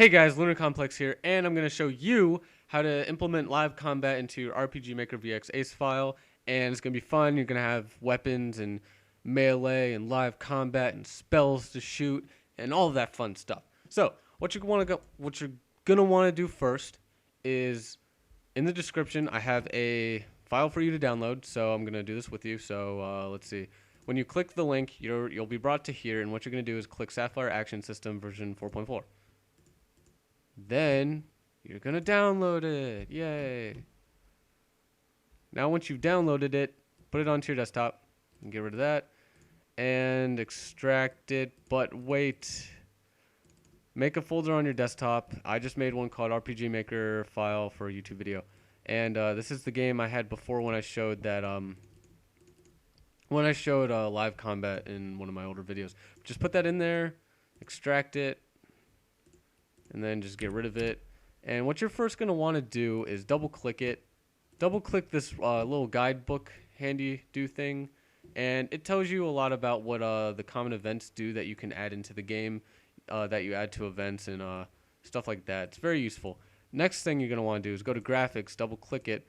Hey guys, Lunarcomplex here, and I'm going to show you how to implement live combat into your RPGMVXA file, and it's going to be fun. You're going to have weapons and melee and live combat and spells to shoot and all of that fun stuff. So, what you're going to want to do first is in the description, I have a file for you to download, so I'm going to do this with you. So, let's see. When you click the link, you'll be brought to here, and what you're going to do is click Sapphire Action System version 4.4. Then you're going to download it. Yay. Now once you've downloaded it, put it onto your desktop and get rid of that and extract it. But wait. Make a folder on your desktop. I just made one called RPG Maker file for a YouTube video. And this is the game I had before when I showed that live combat in one of my older videos. Just put that in there, extract it, and then just get rid of it. And what you're first going to want to do is double click it. Double click this little guidebook handy do thing, and it tells you a lot about what the common events do that you can add into the game, that you add to events and stuff like that. It's very useful. Next thing you're going to want to do is go to graphics, double click it,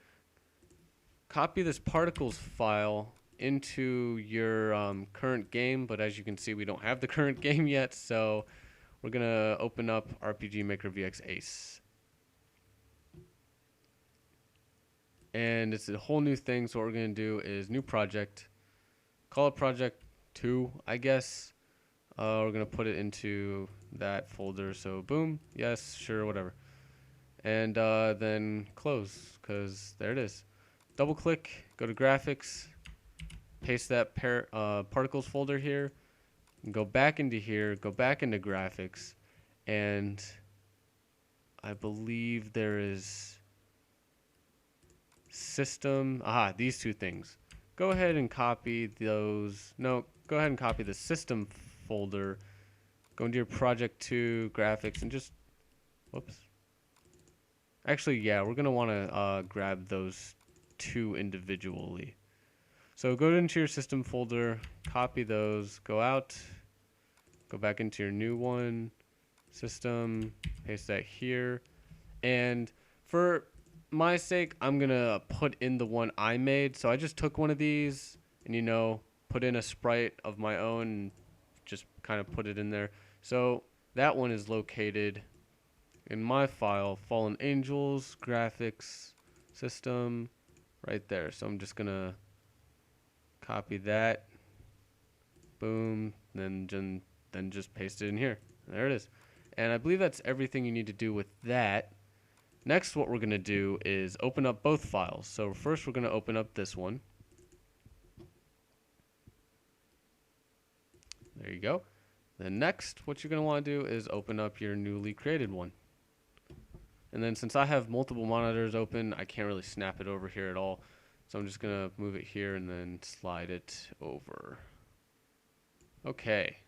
copy this particles file into your current game, but as you can see we don't have the current game yet, so we're going to open up RPG Maker VXA. And it's a whole new thing, so what we're going to do is new project. Call it project 2, I guess. We're going to put it into that folder, so boom, yes, sure, whatever. And then close, because there it is. Double click, go to graphics, paste that particles folder here. Go back into here, go back into graphics, and I believe there is system. Aha, these two things. Go ahead and copy those. No, go ahead and copy the system folder. Go into your project 2 graphics and just, whoops. Actually, yeah, we're going to want to grab those two individually. So go into your system folder, copy those, go out, go back into your new one, system, paste that here. And for my sake, I'm going to put in the one I made. So I just took one of these and, put in a sprite of my own and just kind of put it in there. So that one is located in my file, Fallen Angels, graphics, system, right there. So I'm just going to copy that, boom, then just paste it in here. There it is. And I believe that's everything you need to do with that. Next, what we're going to do is open up both files. So first we're going to open up this one. There you go. Then next, what you're going to want to do is open up your newly created one. And then since I have multiple monitors open, I can't really snap it over here at all. So I'm just going to move it here and then slide it over. Okay.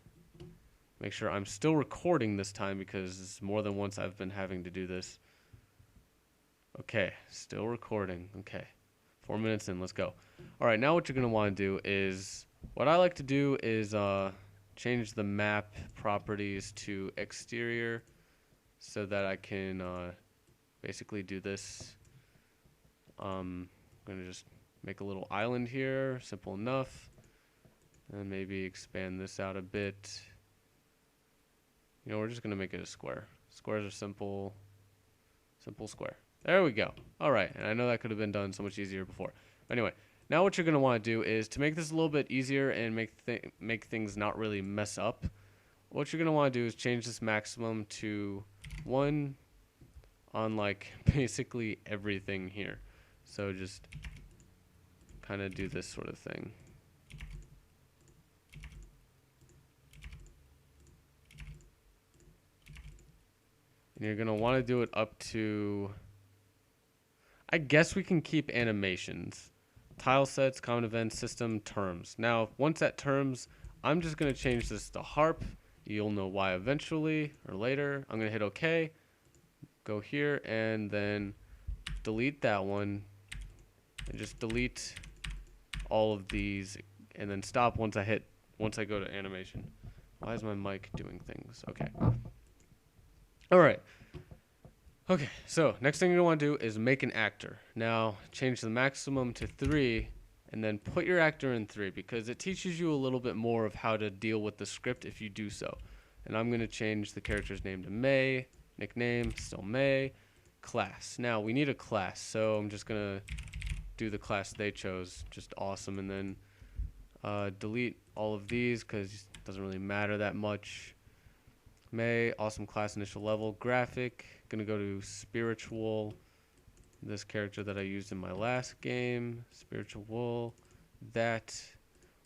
Make sure I'm still recording this time because it's more than once I've been having to do this. Okay, still recording. Okay. 4 minutes in, let's go. All right, now what you're going to want to do is, what I like to do is change the map properties to exterior so that I can basically do this. I'm going to just make a little island here, simple enough, and maybe expand this out a bit. We're just going to make it a square. Squares are simple square. There we go. All right, and I know that could have been done so much easier before. Anyway, now what you're going to want to do is, to make this a little bit easier and make things not really mess up, what you're going to want to do is change this maximum to 1 on like basically everything here. So just kind of do this sort of thing. And you're going to want to do it up to, I guess we can keep animations. Tile sets, common events, system, terms. Now, once at terms, I'm just going to change this to harp. You'll know why eventually or later. I'm going to hit OK. Go here and then delete that one. And just delete all of these and then stop once I go to animation. Why is my mic doing things? Okay. All right. Okay, so next thing you're gonna want to do is make an actor. Now change the maximum to 3 and then put your actor in 3 because it teaches you a little bit more of how to deal with the script if you do so. And I'm gonna change the character's name to May, nickname still May, class. Now we need a class, so I'm just gonna do the class they chose, just awesome, and then delete all of these because it doesn't really matter that much. May, awesome class initial level, graphic, gonna go to spiritual, this character that I used in my last game, spiritual, that,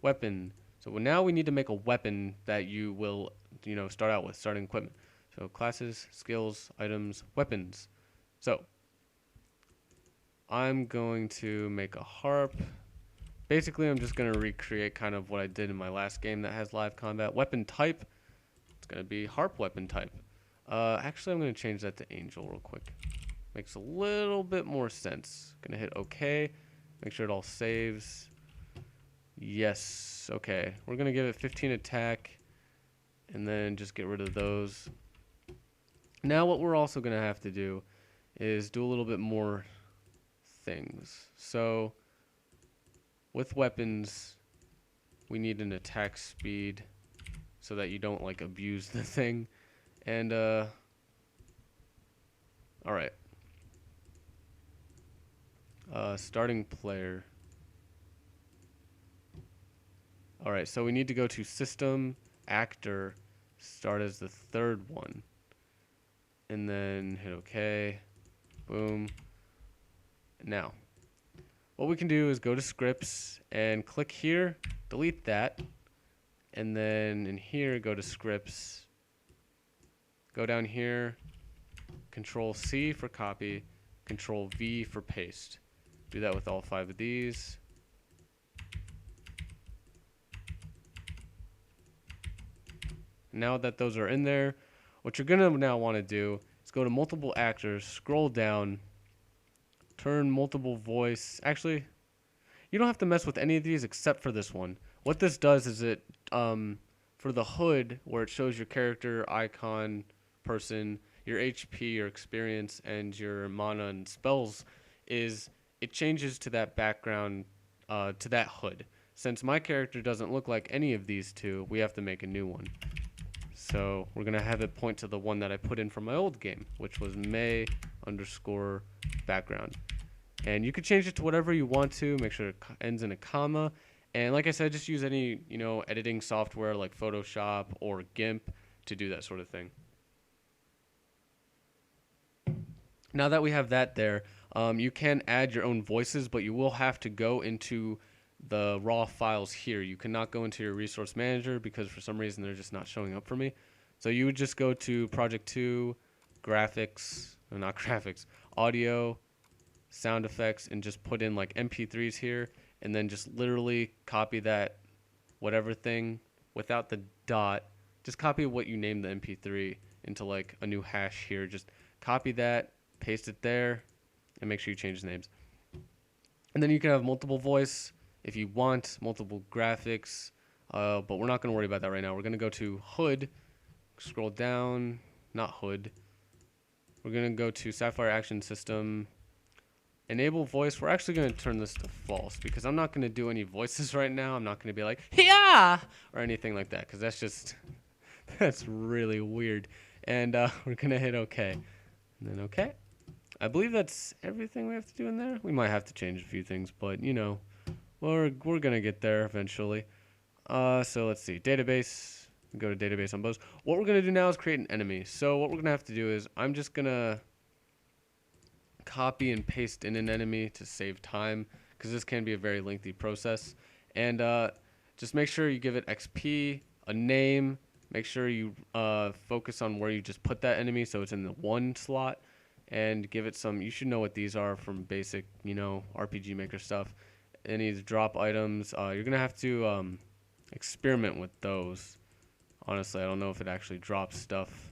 weapon. So now we need to make a weapon that you will, start out with, starting equipment. So classes, skills, items, weapons. So I'm going to make a harp. Basically, I'm just going to recreate kind of what I did in my last game that has live combat. Weapon type, it's going to be harp weapon type. Actually, I'm going to change that to angel real quick. Makes a little bit more sense. Going to hit OK. Make sure it all saves. Yes. Okay. We're going to give it 15 attack and then just get rid of those. Now what we're also going to have to do is do a little bit more things. So with weapons, we need an attack speed so that you don't like abuse the thing. And all right. Starting player. All right, so we need to go to system, actor, start as the third one. And then hit OK. Boom. Now, what we can do is go to scripts and click here, delete that. And then in here, go to scripts. Go down here, Control C for copy, Control V for paste. Do that with all 5 of these. Now that those are in there, what you're going to now want to do is go to multiple actors, scroll down, turn multiple voice. Actually, you don't have to mess with any of these except for this one. What this does is it, for the HUD, where it shows your character, icon, person, your HP, your experience, and your mana and spells, is it changes to that background, to that HUD. Since my character doesn't look like any of these two, we have to make a new one. So we're going to have it point to the one that I put in from my old game, which was May _ background. And you could change it to whatever you want to, make sure it ends in a comma. And like I said, just use any, editing software like Photoshop or GIMP to do that sort of thing. Now that we have that there, you can add your own voices, but you will have to go into the raw files here. You cannot go into your resource manager because for some reason they're just not showing up for me. So you would just go to Project 2, graphics, or not graphics, audio, sound effects, and just put in like MP3s here, and then just literally copy that whatever thing without the dot. Just copy what you named the MP3 into like a new hash here. Just copy that, paste it there, and make sure you change the names. And then you can have multiple voice if you want, multiple graphics, but we're not going to worry about that right now. We're going to go to HUD, scroll down, not HUD. We're going to go to Sapphire Action System, enable voice. We're actually going to turn this to false because I'm not going to do any voices right now. I'm not going to be like, yeah, or anything like that because that's just, that's really weird. And we're going to hit OK. And then OK. I believe that's everything we have to do in there. We might have to change a few things, but we're going to get there eventually. So let's see. Database. Go to database on both. What we're going to do now is create an enemy. So what we're going to have to do is I'm just going to copy and paste in an enemy to save time because this can be a very lengthy process. And just make sure you give it XP, a name. Make sure you focus on where you just put that enemy so it's in the 1 slot. And give it some, you should know what these are from basic, RPG Maker stuff. Any drop items, you're going to have to experiment with those. Honestly, I don't know if it actually drops stuff.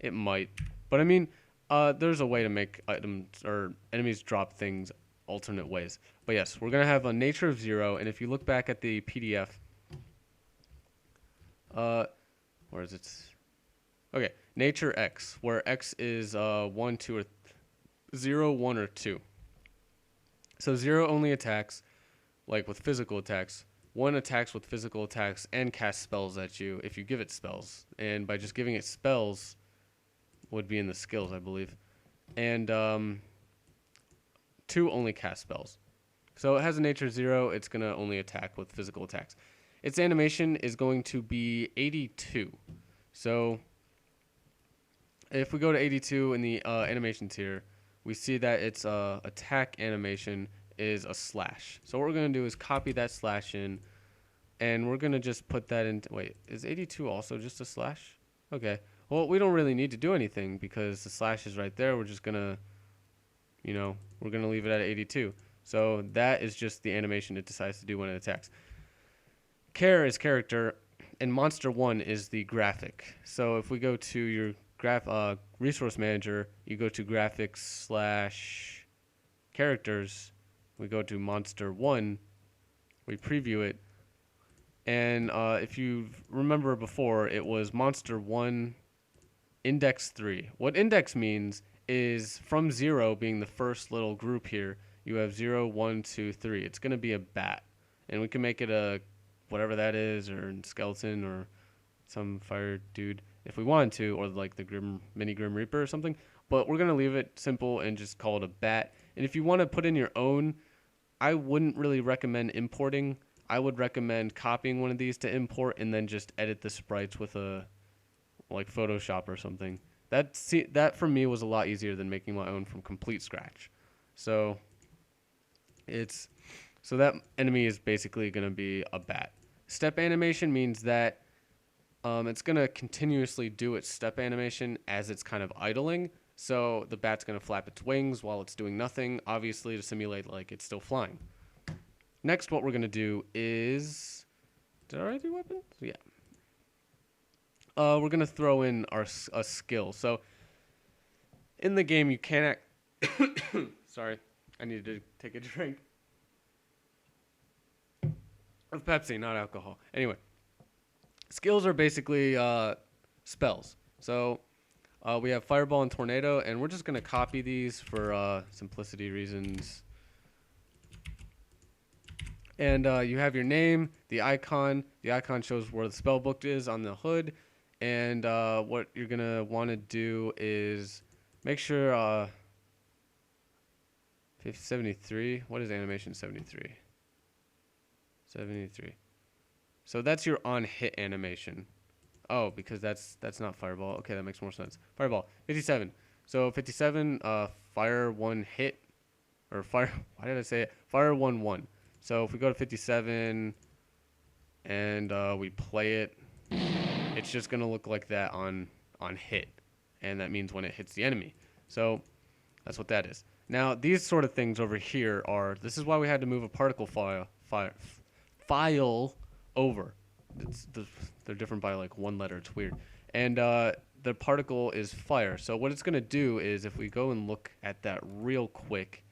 It might. But I mean, there's a way to make items or enemies drop things alternate ways. But yes, we're going to have a nature of 0. And if you look back at the PDF, where is it? Okay, nature X, where X is 1, 2, or 0, 1, or 2. So 0 only attacks, like with physical attacks. 1 attacks with physical attacks and casts spells at you if you give it spells. And by just giving it spells would be in the skills, I believe. And 2 only cast spells. So it has a nature 0. It's going to only attack with physical attacks. Its animation is going to be 82. So if we go to 82 in the animations here, we see that its attack animation is a slash. So what we're going to do is copy that slash in, and we're going to just put that in. Wait, is 82 also just a slash? Okay. Well, we don't really need to do anything because the slash is right there. We're just going to, we're going to leave it at 82. So that is just the animation it decides to do when it attacks. Care is character, and monster 1 is the graphic. So if we go to your resource manager, you go to graphics/characters, we go to monster 1, we preview it, and if you remember before, it was monster 1 index 3. What index means is from 0 being the first little group here, you have 0, 1, 2, 3. It's going to be a bat, and we can make it a whatever that is, or a skeleton, or some fire dude if we wanted to, or like the mini Grim Reaper or something. But we're going to leave it simple and just call it a bat. And if you want to put in your own, I wouldn't really recommend importing. I would recommend copying one of these to import and then just edit the sprites with like Photoshop or something. That for me was a lot easier than making my own from complete scratch. So that enemy is basically going to be a bat. Step animation means that it's going to continuously do its step animation as it's kind of idling. So the bat's going to flap its wings while it's doing nothing, obviously to simulate like it's still flying. Next, what we're going to do is... Did I already do weapons? Yeah. We're going to throw in a skill. So in the game, you can't... Sorry, I needed to take a drink of Pepsi, not alcohol. Anyway, skills are basically spells. So we have Fireball and Tornado, and we're just going to copy these for simplicity reasons. And you have your name, the icon. The icon shows where the spell book is on the hood. And what you're going to want to do is make sure... 73. What is animation 73? 73. So that's your on hit animation. Oh, because that's not Fireball. Okay, that makes more sense. Fireball 57. So 57 fire 1 hit, or fire, why did I say it? Fire 1 1. So if we go to 57 and we play it, it's just going to look like that on hit, and that means when it hits the enemy. So that's what that is. Now, these sort of things over here this is why we had to move a particle file over. They're different by like one letter. It's weird. And the particle is fire. So what it's going to do is, if we go and look at that real quick,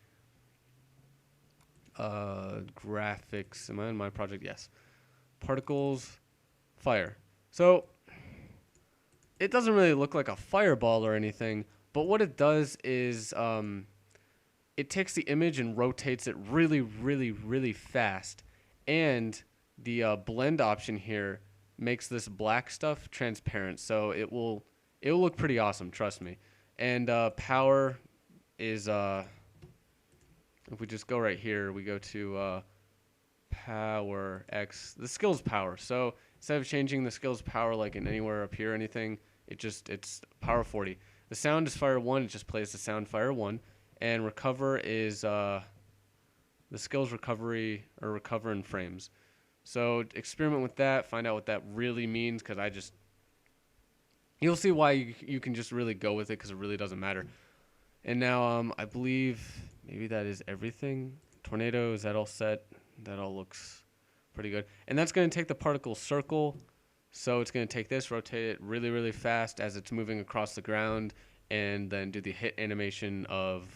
graphics, am I in my project? Yes. Particles, fire. So it doesn't really look like a fireball or anything, but what it does is... it takes the image and rotates it really, really, really fast. And the blend option here makes this black stuff transparent. So it will look pretty awesome, trust me. And power is, if we just go right here, we go to power X. The skill's power. So instead of changing the skill's power like in anywhere up here or anything, it's power 40. The sound is fire 1. It just plays the sound fire 1. And recover is the skills recovery, or recover in frames. So experiment with that, find out what that really means, because you'll see why you can just really go with it, because it really doesn't matter. And now I believe maybe that is everything. Tornado, is that all set? That all looks pretty good. And that's going to take the particle circle. So it's going to take this, rotate it really, really fast as it's moving across the ground, and then do the hit animation of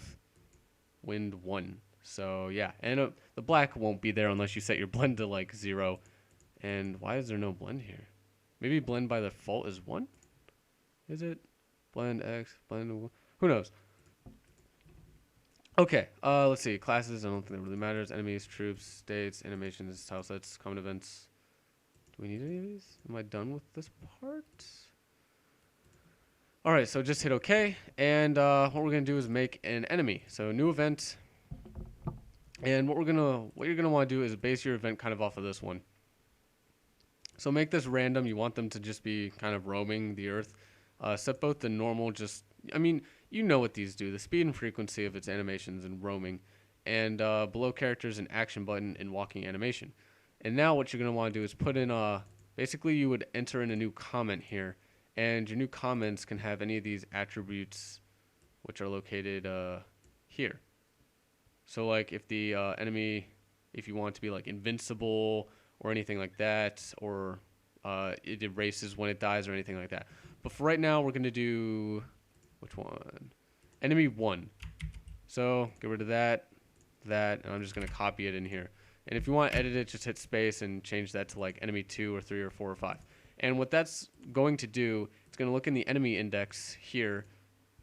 wind 1. So yeah, and the black won't be there unless you set your blend to like 0. And why is there no blend here? Maybe blend by default is 1? Is it? Blend X, blend, who knows? Okay, let's see. Classes, I don't think that really matters. Enemies, troops, states, animations, tile sets, common events. Do we need any of these? Am I done with this part? All right, so just hit OK, and what we're gonna do is make an enemy. So new event, and what you're gonna want to do is base your event kind of off of this one. So make this random. You want them to just be kind of roaming the earth. Set both the normal, you know what these do, the speed and frequency of its animations and roaming, and below characters an action button and walking animation. And now what you're going to want to do is put in basically you would enter in a new comment here, and your new comments can have any of these attributes which are located here. So like if the enemy, if you want it to be like invincible or anything like that, or it erases when it dies or anything like that. But for right now, we're going to do, which one? Enemy 1. So get rid of that, and I'm just going to copy it in here. And if you want to edit it, just hit space and change that to like enemy 2 or 3 or 4 or 5. And what that's going to do, it's going to look in the enemy index here,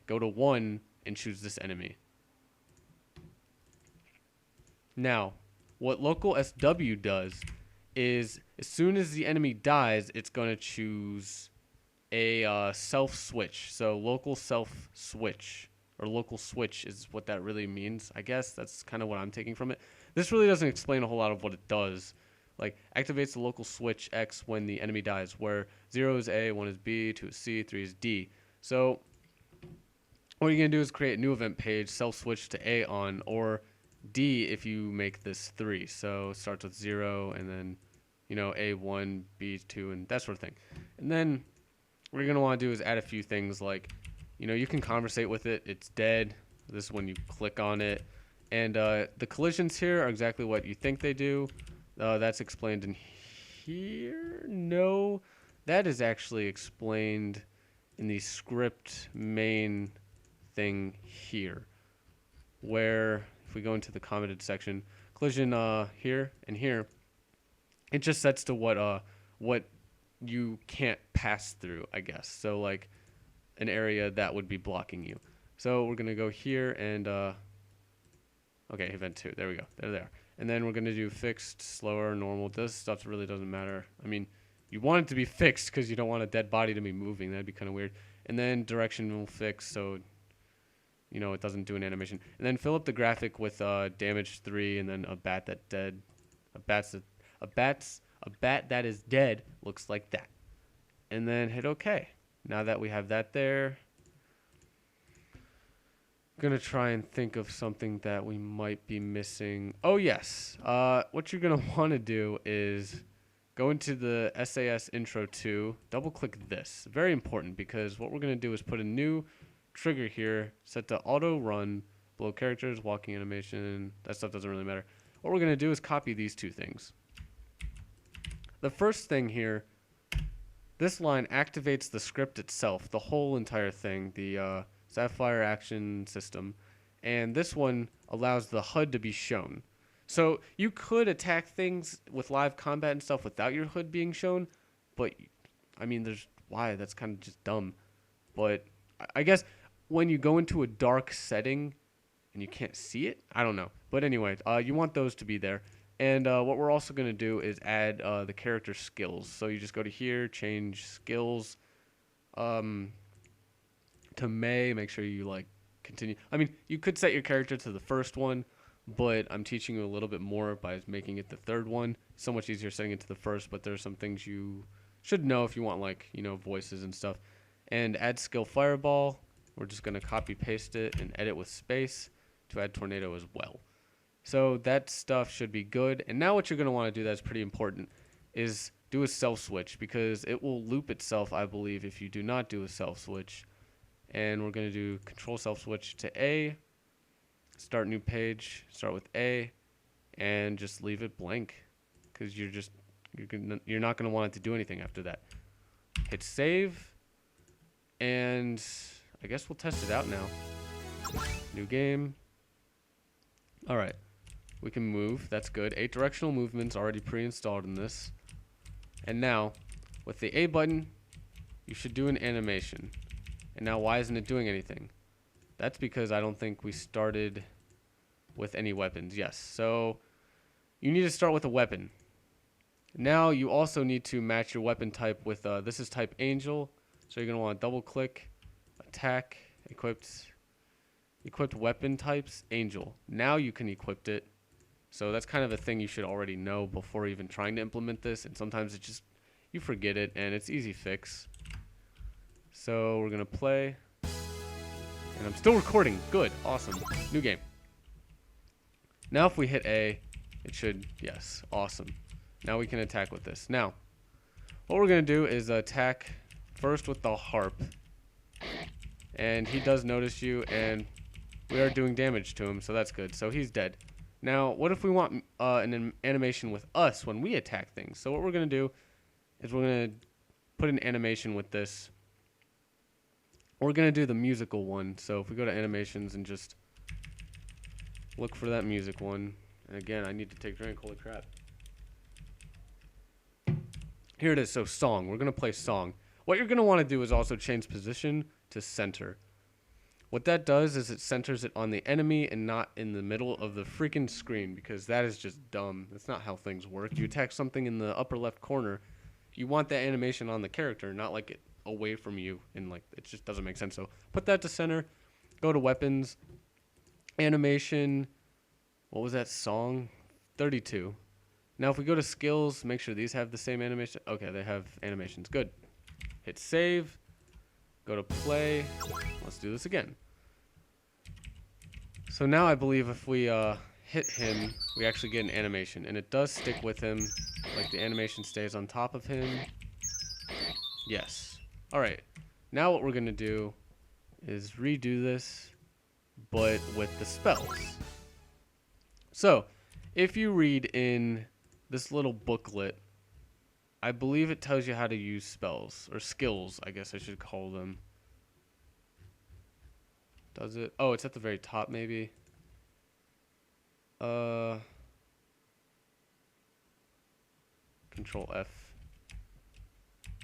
go to 1, and choose this enemy. Now, what local SW does is as soon as the enemy dies, it's going to choose a self switch. So local self switch, or local switch is what that really means. I guess that's kind of what I'm taking from it. This really doesn't explain a whole lot of what it does. Like activates the local switch X when the enemy dies, where 0 is A, 1 is B, 2 is C, 3 is D. So what you're going to do is create a new event page, self switch to A on, or D if you make this 3. So it starts with 0 and then, you know, A1, B2, and that sort of thing. And then what you're going to want to do is add a few things like, you know, you can conversate with it. It's dead. This is when you click on it. And the collisions here are exactly what you think they do. That's explained in here. No, that is actually explained in the script main thing here, where if we go into the commented section, collision here and here, it just sets to what you can't pass through, I guess. So like an area that would be blocking you. So we're gonna go here and okay, event 2. There we go. There they are. And then we're gonna do fixed, slower, normal. This stuff really doesn't matter. I mean, you want it to be fixed because you don't want a dead body to be moving. That'd be kind of weird. And then directional fix, so you know it doesn't do an animation. And then fill up the graphic with damage 3, and then a bat that dead. A bat that is dead looks like that. And then hit OK. Now that we have that there, I'm gonna try and think of something that we might be missing. Oh yes, what you're gonna want to do is go into the SAS Intro 2, double click this. Very important, because what we're gonna do is put a new trigger here, set to auto run, below characters, walking animation. That stuff doesn't really matter. What we're gonna do is copy these two things. The first thing here, this line activates the script itself, the whole entire thing, the Sapphire Action System, and this one allows the HUD to be shown. So you could attack things with live combat and stuff without your HUD being shown, but I mean, that's kind of just dumb. But I guess when you go into a dark setting and you can't see it, I don't know. But anyway, you want those to be there. And what we're also going to do is add the character skills. So you just go to here, change skills to May. Make sure you like continue. I mean, you could set your character to the first one, but I'm teaching you a little bit more by making it the third one. So much easier setting it to the first, but there's some things you should know if you want, like, you know, voices and stuff. And add skill fireball. We're just going to copy paste it and edit with space to add tornado as well. So that stuff should be good. And now what you're going to want to do that's pretty important is do a self switch, because it will loop itself, I believe, if you do not do a self switch. And we're going to do control self switch to A, start new page, start with A, and just leave it blank, because you're not going to want it to do anything after that. Hit save, and I guess we'll test it out now. New game. All right. We can move. That's good. 8 directional movements already pre-installed in this. And now, with the A button, you should do an animation. And now why isn't it doing anything? That's because I don't think we started with any weapons. Yes, so you need to start with a weapon. Now you also need to match your weapon type with, this is type Angel. So you're going to want to double click, attack, equipped weapon types, Angel. Now you can equip it. So that's kind of a thing you should already know before even trying to implement this. And sometimes it just, you forget it, and it's easy fix. So we're going to play. And I'm still recording. Good. Awesome. New game. Now if we hit A, it should, yes, awesome. Now we can attack with this. Now, what we're going to do is attack first with the harp. And he does notice you, and we are doing damage to him, so that's good. So he's dead. Now, what if we want an animation with us when we attack things? So what we're going to do is we're going to put an animation with this. We're going to do the musical one. So if we go to animations and just look for that music one. And again, I need to take a drink. Holy crap. Here it is. So song. We're going to play song. What you're going to want to do is also change position to center. What that does is it centers it on the enemy and not in the middle of the freaking screen, because that is just dumb. That's not how things work. You attack something in the upper left corner, you want that animation on the character, not like it away from you, and like it just doesn't make sense. So put that to center, go to weapons, animation, what was that song? 32. Now if we go to skills, make sure these have the same animation. Okay, they have animations. Good. Hit save, go to play. Let's do this again. So now I believe if we hit him, we actually get an animation, and it does stick with him. Like the animation stays on top of him. Yes. Alright, now what we're going to do is redo this, but with the spells. So, if you read in this little booklet, I believe it tells you how to use spells, or skills, I guess I should call them. Does it? Oh, it's at the very top, maybe. Control F.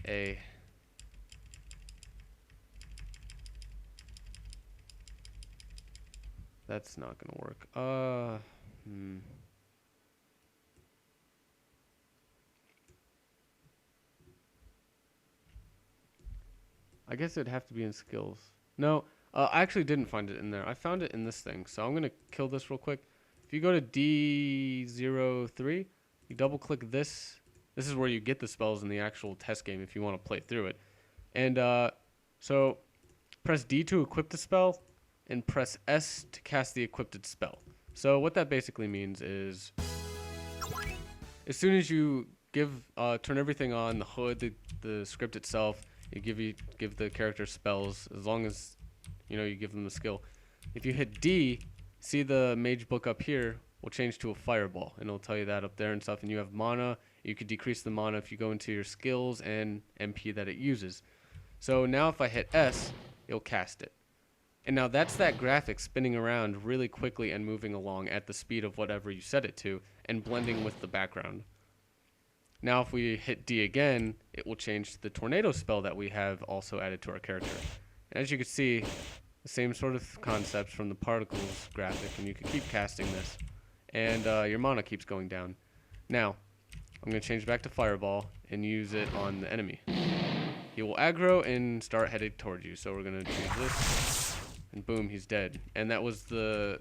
A. That's not gonna work. I guess it'd have to be in skills. No, I actually didn't find it in there. I found it in this thing. So I'm gonna kill this real quick. If you go to D03, you double click this. This is where you get the spells in the actual test game if you want to play through it. And so press D to equip the spell, and press S to cast the equipped spell. So what that basically means is, as soon as you turn everything on, the hood, the script itself, you give the character spells, as long as you give them the skill. If you hit D, see the mage book up here will change to a fireball, and it'll tell you that up there and stuff. And you have mana. You could decrease the mana if you go into your skills and MP that it uses. So now if I hit S, it'll cast it. And now that's that graphic spinning around really quickly and moving along at the speed of whatever you set it to, and blending with the background. Now if we hit D again, it will change to the tornado spell that we have also added to our character. And as you can see, the same sort of concepts from the particles graphic, and you can keep casting this. And your mana keeps going down. Now, I'm going to change back to Fireball and use it on the enemy. He will aggro and start headed towards you. So we're going to choose this, and boom, he's dead. And that was the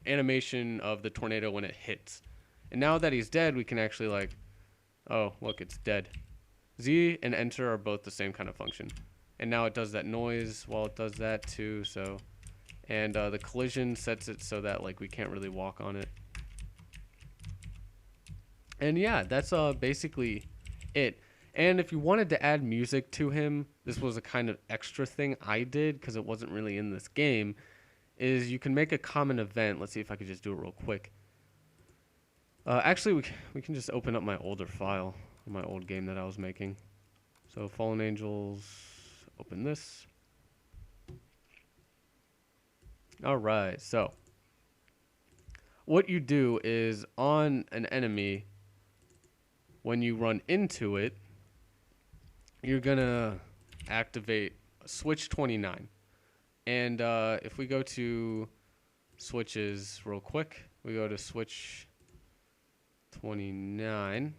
animation of the tornado when it hits. And now that he's dead, we can actually oh, look, it's dead. Z and enter are both the same kind of function. And now it does that noise while it does that too. So, and the collision sets it so that we can't really walk on it. And yeah, that's basically it. And if you wanted to add music to him, this was a kind of extra thing I did because it wasn't really in this game, is you can make a common event. Let's see if I could just do it real quick. Actually, we can just open up my older file, my old game that I was making. So Fallen Angels, open this. All right, so what you do is on an enemy, when you run into it, you're gonna activate switch 29. And if we go to switches real quick, we go to switch 29.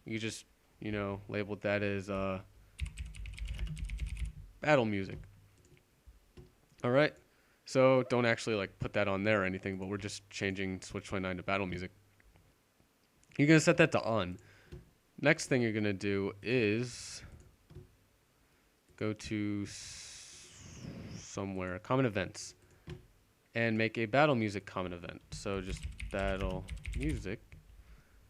You just, label that as battle music. All right. So don't actually like put that on there or anything, but we're just changing switch 29 to battle music. You're going to set that to on. Next thing you're going to do is go to somewhere, common events, and make a battle music common event. So just battle music.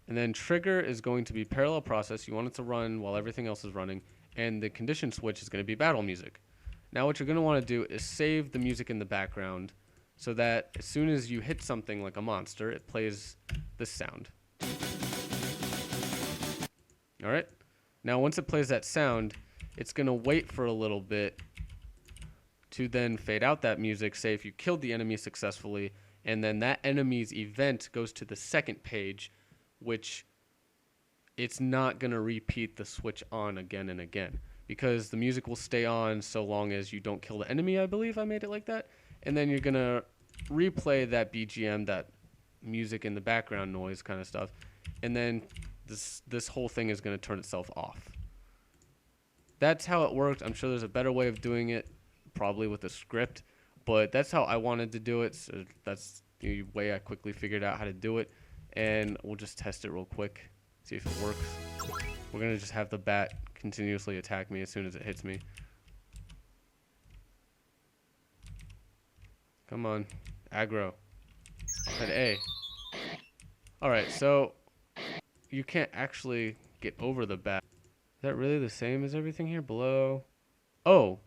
And then trigger is going to be parallel process. You want it to run while everything else is running. And the condition switch is going to be battle music. Now what you're going to want to do is save the music in the background so that as soon as you hit something like a monster, it plays this sound. All right. Now once it plays that sound, it's going to wait for a little bit to then fade out that music, say if you killed the enemy successfully, and then that enemy's event goes to the second page, which it's not going to repeat the switch on again and again, because the music will stay on so long as you don't kill the enemy. I believe I made it like that. And then you're going to replay that BGM, that music in the background noise kind of stuff. And then this whole thing is going to turn itself off. That's how it worked. I'm sure there's a better way of doing it, probably with a script, but that's how I wanted to do it. So that's the way I quickly figured out how to do it. And we'll just test it real quick, see if it works. We're going to just have the bat continuously attack me as soon as it hits me. Come on, aggro. Hit A. Alright, so you can't actually get over the bat. Is that really the same as everything here below? Oh,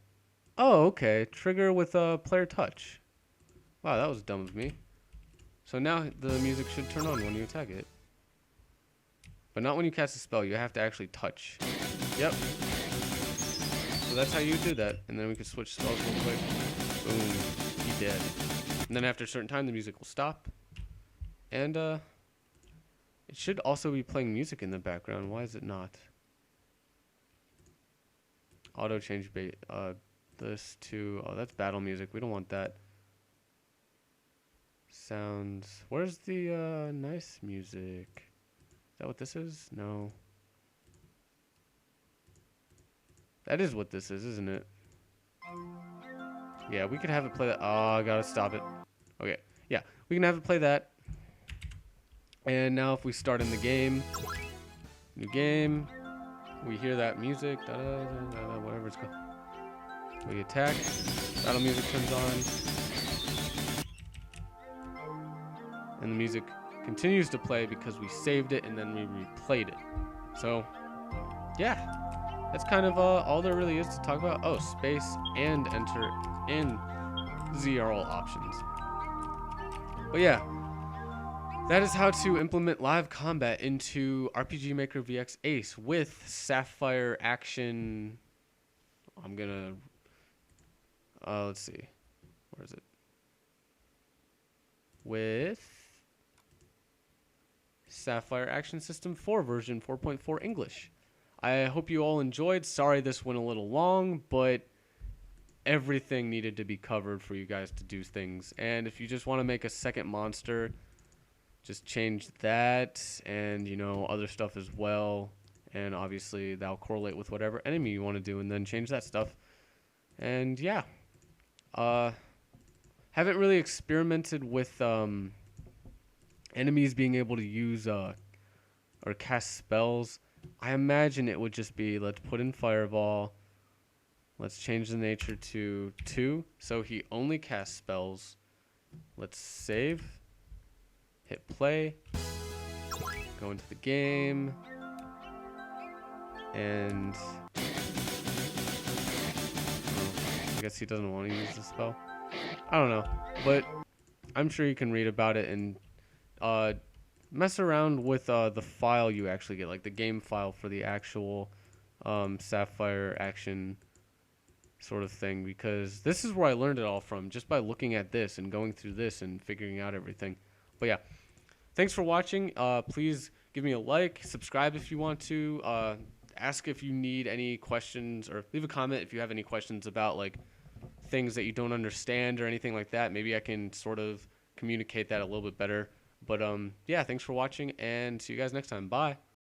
okay. Trigger with a player touch. Wow, that was dumb of me. So now the music should turn on when you attack it. But not when you cast a spell. You have to actually touch. Yep. So that's how you do that. And then we can switch spells real quick. Boom. He dead. And then after a certain time, the music will stop. And it should also be playing music in the background. Why is it not? Auto change this to... Oh, that's battle music. We don't want that. Sounds. Where's the nice music? Is that what this is? No. That is what this is, isn't it? Yeah, we could have it play that. Oh, I gotta stop it. Okay. Yeah, we can have it play that. And now if we start in the game, new game, we hear that music, whatever it's called. We attack. Battle music turns on. And the music continues to play because we saved it and then we replayed it. So, yeah, that's kind of all there really is to talk about. Oh, space and enter and Z are all options. But yeah, that is how to implement live combat into RPG Maker VX Ace with Sapphire Action. I'm gonna, let's see, where is it? With Sapphire Action System IV version 4.4 English. I hope you all enjoyed. Sorry this went a little long, but everything needed to be covered for you guys to do things. And if you just want to make a second monster, just change that and, other stuff as well. And obviously that'll correlate with whatever enemy you want to do and then change that stuff. And yeah. Haven't really experimented with enemies being able to use or cast spells. I imagine it would just be, let's put in Fireball. Let's change the nature to 2, so he only casts spells. Let's save. Hit play. Go into the game. And I guess he doesn't want to use the spell. I don't know, but I'm sure you can read about it and mess around with the file you actually get, like the game file for the actual Sapphire Action sort of thing, because this is where I learned it all from, just by looking at this and going through this and figuring out everything. But yeah, thanks for watching. Please give me a like, subscribe if you want to, ask if you need any questions, or leave a comment if you have any questions about like things that you don't understand or anything like that, maybe I can sort of communicate that a little bit better. But yeah, thanks for watching, and see you guys next time. Bye.